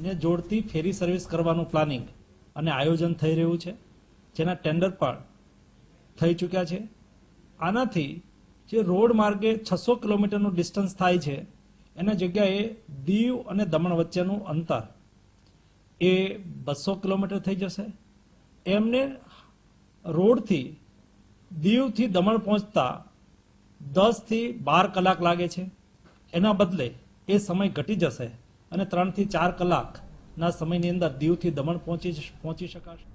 ને જોડતી ferry service કરવાનું પ્લાનિંગ અને આયોજન થઈ રહ્યું છે, જેના ટેન્ડર પણ થઈ ચૂક્યા છે. આનાથી જે રોડ માર્ગે 600 કિલોમીટરનું ડિસ્ટન્સ થાય છે, એના જગ્યાએ દીવ અને દમણ વચ્ચેનું અંતર એ 200 કિલોમીટર થઈ જશે. એમને રોડથી દીવથી દમણ પહોંચતા 10 થી 12 કલાક લાગે છે. એના બદલે એ સમય ઘટી જશે અને 3 થી 4 કલાકના સમયની અંદર દીવથી દમણ પહોંચી શકાશે.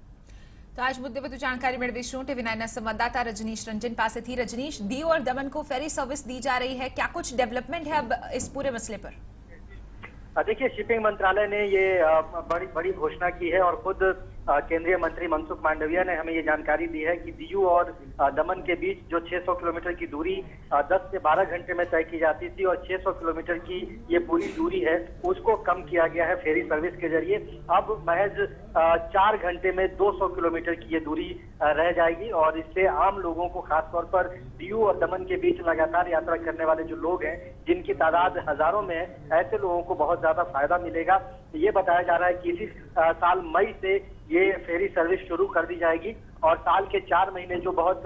तो आज मुद्दे पर जानकारी मेळवीशुं टीवी9 संवाददाता रजनीश रंजन पास थी. रजनीश, दीव और दमन को फेरी सर्विस दी जा रही है, क्या कुछ डेवलपमेंट है अब इस पूरे मसले पर? देखिए, शिपिंग मंत्रालय ने ये बड़ी घोषणा की है और खुद केंद्रीय मंत्री मनसुख मांडविया ने हमें ये जानकारी दी है कि दीव और दमन के बीच जो 600 किलोमीटर की दूरी 10 से 12 घंटे में तय की जाती थी और 600 किलोमीटर की ये पूरी दूरी है, उसको कम किया गया है फेरी सर्विस के जरिए. अब महज 4 घंटे में 200 किलोमीटर की ये दूरी रह जाएगी और इससे आम लोगों को, खासतौर पर दीव और दमन के बीच लगातार यात्रा करने वाले जो लोग हैं, जिनकी तादाद हजारों में है, ऐसे लोगों को बहुत ज्यादा फायदा मिलेगा. ये बताया जा रहा है कि इसी साल मई से ये फेरी सर्विस शुरू कर दी जाएगी और साल के 4 महीने जो बहुत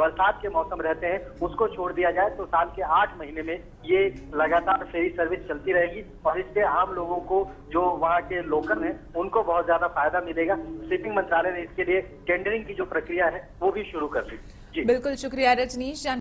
बरसात के मौसम रहते हैं उसको छोड़ दिया जाए तो साल के 8 महीने में ये लगातार फेरी सर्विस चलती रहेगी और इससे आम लोगों को, जो वहाँ के लोकल हैं, उनको बहुत ज्यादा फायदा मिलेगा. शिपिंग मंत्रालय ने इसके लिए टेंडरिंग की जो प्रक्रिया है वो भी शुरू कर दी. बिल्कुल, शुक्रिया रजनीश.